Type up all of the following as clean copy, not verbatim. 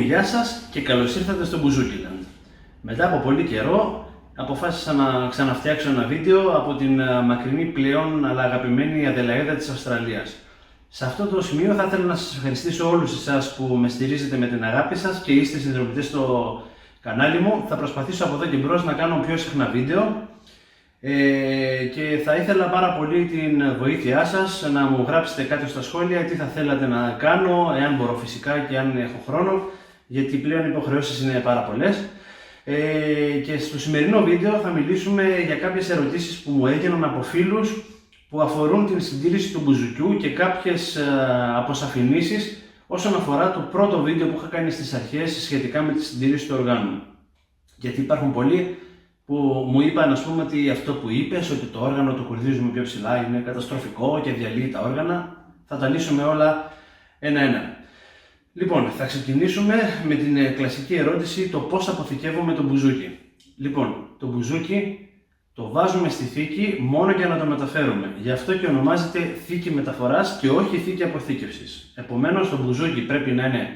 γεια σας και καλώς ήρθατε στο Μπουζούκιλαντ. Μετά από πολύ καιρό αποφάσισα να ξαναφτιάξω ένα βίντεο από την μακρινή πλέον αλλά αγαπημένη Αδελαίδα της Αυστραλίας. Σε αυτό το σημείο θα ήθελα να σας ευχαριστήσω όλους εσάς που με στηρίζετε με την αγάπη σας και είστε συνδρομητές στο κανάλι μου. Θα προσπαθήσω από εδώ και μπρος να κάνω πιο συχνά βίντεο και θα ήθελα πάρα πολύ την βοήθειά σας να μου γράψετε κάτω στα σχόλια τι θα θέλατε να κάνω, εάν μπορώ φυσικά και αν έχω χρόνο, γιατί πλέον οι υποχρεώσεις είναι πάρα πολλές. Και στο σημερινό βίντεο θα μιλήσουμε για κάποιες ερωτήσεις που μου έγιναν από φίλους που αφορούν την συντήρηση του μπουζουκιού και κάποιες αποσαφηνήσεις όσον αφορά το πρώτο βίντεο που είχα κάνει στις αρχές σχετικά με τη συντήρηση του οργάνου. Γιατί υπάρχουν πολλοί που μου είπαν, ας πούμε, ότι αυτό που είπες, ότι το όργανο το κουρδίζουμε πιο ψηλά είναι καταστροφικό και διαλύει τα όργανα. Θα τα λύσουμε όλα ένα-ένα. Λοιπόν, θα ξεκινήσουμε με την κλασική ερώτηση, το πώς αποθηκεύουμε το μπουζούκι. Λοιπόν, το μπουζούκι το βάζουμε στη θήκη μόνο για να το μεταφέρουμε. Γι' αυτό και ονομάζεται θήκη μεταφοράς και όχι θήκη αποθήκευσης. Επομένως, το μπουζούκι πρέπει να είναι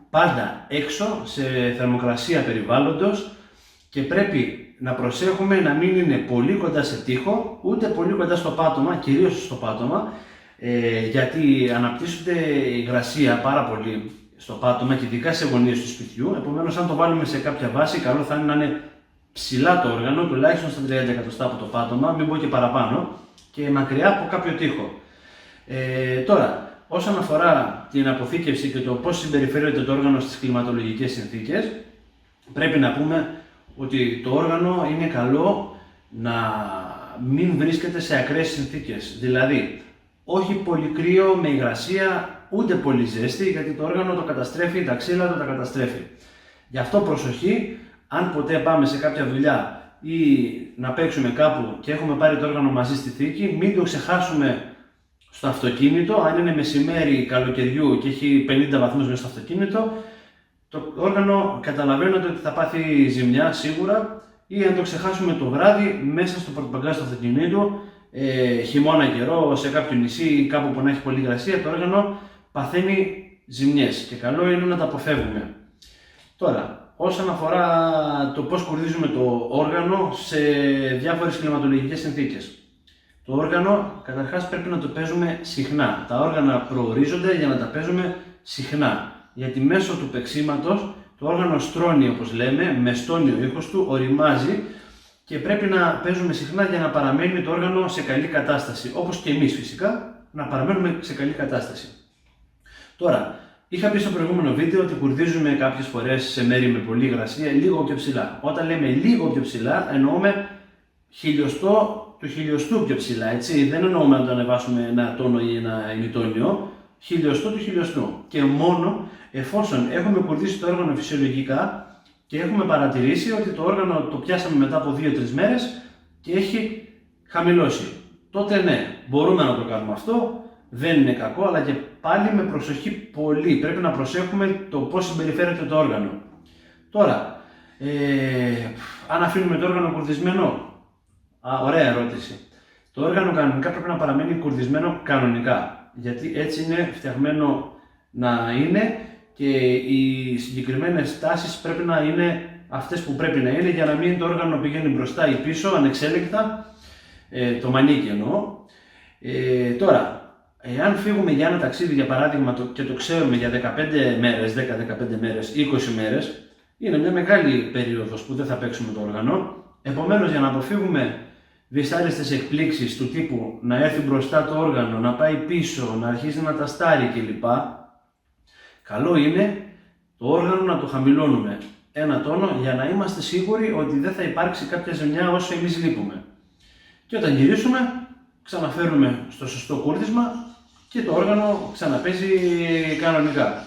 πάντα έξω, σε θερμοκρασία περιβάλλοντος και πρέπει να προσέχουμε να μην είναι πολύ κοντά σε τοίχο, ούτε πολύ κοντά στο πάτωμα, κυρίως στο πάτωμα, γιατί αναπτύσσονται υγρασία πάρα πολύ στο πάτωμα και ειδικά σε γωνίες του σπιτιού. Επομένως, αν το βάλουμε σε κάποια βάση, καλό θα είναι να είναι ψηλά το όργανο, τουλάχιστον στα 30 εκατοστά από το πάτωμα, μην πω και παραπάνω, και μακριά από κάποιο τοίχο. Τώρα, όσον αφορά την αποθήκευση και το πώς συμπεριφέρεται το όργανο στις κλιματολογικές συνθήκες, πρέπει να πούμε ότι το όργανο είναι καλό να μην βρίσκεται σε ακραίες συνθήκες. Δηλαδή, όχι πολύ κρύο με υγρασία, ούτε πολύ ζέστη, γιατί το όργανο το καταστρέφει, τα ξύλα του τα καταστρέφει. Γι' αυτό προσοχή, αν ποτέ πάμε σε κάποια δουλειά ή να παίξουμε κάπου και έχουμε πάρει το όργανο μαζί στη θήκη, μην το ξεχάσουμε στο αυτοκίνητο. Αν είναι μεσημέρι καλοκαιριού και έχει 50 βαθμούς μέσα στο αυτοκίνητο, το όργανο καταλαβαίνετε ότι θα πάθει ζημιά σίγουρα, ή αν το ξεχάσουμε το βράδυ μέσα στο πορτμπαγκάζ του αυτοκινήτου, χειμώνα καιρό, σε κάποιο νησί ή κάπου που να έχει πολύ υγρασία, το όργανο παθαίνει ζημιές και καλό είναι να τα αποφεύγουμε. Τώρα, όσον αφορά το πώς κουρδίζουμε το όργανο σε διάφορες κλιματολογικές συνθήκες. Το όργανο καταρχάς πρέπει να το παίζουμε συχνά. Τα όργανα προορίζονται για να τα παίζουμε συχνά. Γιατί μέσω του παίξήματος το όργανο στρώνει, όπως λέμε, με στώνει ο ήχος του, οριμάζει και πρέπει να παίζουμε συχνά για να παραμένει το όργανο σε καλή κατάσταση. Όπως και εμείς φυσικά, να παραμένουμε σε καλή κατάσταση. Τώρα, είχα πει στο προηγούμενο βίντεο ότι κουρδίζουμε κάποιες φορές σε μέρη με πολύ υγρασία λίγο πιο ψηλά. Όταν λέμε λίγο πιο ψηλά, εννοούμε χιλιοστό του χιλιοστού πιο ψηλά, έτσι. Δεν εννοούμε να το ανεβάσουμε ένα τόνο ή ένα ημιτόνιο. Χιλιοστό του χιλιοστού. Και μόνο εφόσον έχουμε κουρδίσει το όργανο φυσιολογικά και έχουμε παρατηρήσει ότι το όργανο το πιάσαμε μετά από 2-3 μέρες και έχει χαμηλώσει. Τότε ναι, μπορούμε να το κάνουμε αυτό, δεν είναι κακό, αλλά και πάλι με προσοχή πολύ. Πρέπει να προσέχουμε το πώς συμπεριφέρεται το όργανο. Τώρα, αν αφήνουμε το όργανο κουρδισμένο, ωραία ερώτηση. Το όργανο κανονικά πρέπει να παραμένει κουρδισμένο κανονικά. Γιατί έτσι είναι φτιαγμένο να είναι και οι συγκεκριμένες τάσεις πρέπει να είναι αυτές που πρέπει να είναι για να μην το όργανο πηγαίνει μπροστά ή πίσω ανεξέλεκτα, το μανίκι εννοώ. Τώρα, εάν φύγουμε για ένα ταξίδι για παράδειγμα και το ξέρουμε για 15 μέρες, 10-15 μέρες, 20 μέρες, είναι μια μεγάλη περίοδος που δεν θα παίξουμε το όργανο. Επομένως, για να αποφύγουμε δυσάρεστες εκπλήξεις του τύπου να έρθει μπροστά το όργανο, να πάει πίσω, να αρχίσει να ταστάρει κλπ. Καλό είναι το όργανο να το χαμηλώνουμε ένα τόνο για να είμαστε σίγουροι ότι δεν θα υπάρξει κάποια ζημιά όσο εμείς λείπουμε. Και όταν γυρίσουμε, ξαναφέρουμε στο σωστό κούρδισμα και το όργανο ξαναπέζει κανονικά.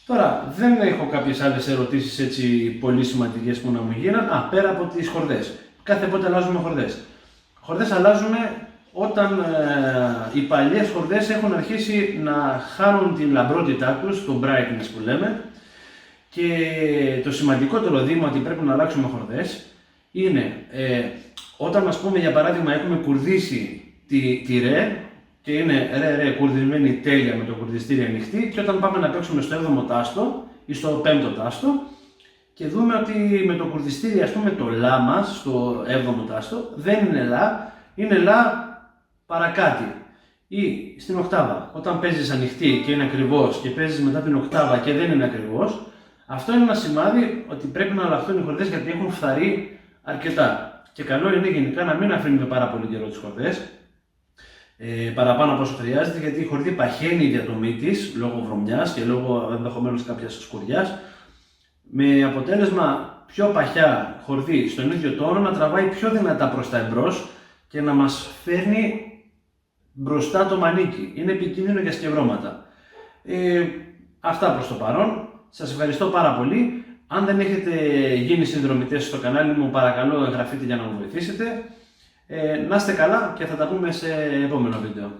Τώρα, δεν έχω κάποιες άλλες ερωτήσεις έτσι πολύ σημαντικές που να μου γίναν, πέρα από τις χορδές. Κάθε πότε αλλάζουμε χορδές. Χορδές αλλάζουμε όταν οι παλιές χορδές έχουν αρχίσει να χάνουν την λαμπρότητά τους, το brightness που λέμε, και το σημαντικότερο δείγμα ότι πρέπει να αλλάξουμε χορδές είναι όταν, ας πούμε, για παράδειγμα έχουμε κουρδίσει τη ρε και είναι ρε κουρδισμένη τέλεια με το κουρδιστήρι ανοιχτή, και όταν πάμε να παίξουμε στο 7ο τάστο ή στο πέμπτο τάστο και δούμε ότι με το κουρδιστήρι, ας πούμε, το λα μας, στο 7ο τάστο, δεν είναι λα, είναι λα παρακάτι. Ή στην οκτάβα, όταν παίζεις ανοιχτή και είναι ακριβώς και παίζεις μετά την οκτάβα και δεν είναι ακριβώς, αυτό είναι ένα σημάδι ότι πρέπει να αλλάχθουν οι χορδές γιατί έχουν φθαρεί αρκετά. Και καλό είναι γενικά να μην αφήνουμε πάρα πολύ καιρό τις χορδές, παραπάνω από όσο χρειάζεται, γιατί η χορδή παχαίνει η διατομή της λόγω βρωμιάς και λόγω ενδεχομένως κάποιας σκουριάς, με αποτέλεσμα πιο παχιά χορδή στον ίδιο τόνο να τραβάει πιο δυνατά προς τα εμπρός και να μας φέρνει μπροστά το μανίκι. Είναι επικίνδυνο για σκευρώματα. Αυτά προς το παρόν. Σας ευχαριστώ πάρα πολύ. Αν δεν έχετε γίνει συνδρομητές στο κανάλι μου, παρακαλώ εγγραφείτε για να μου βοηθήσετε. Να είστε καλά και θα τα πούμε σε επόμενο βίντεο.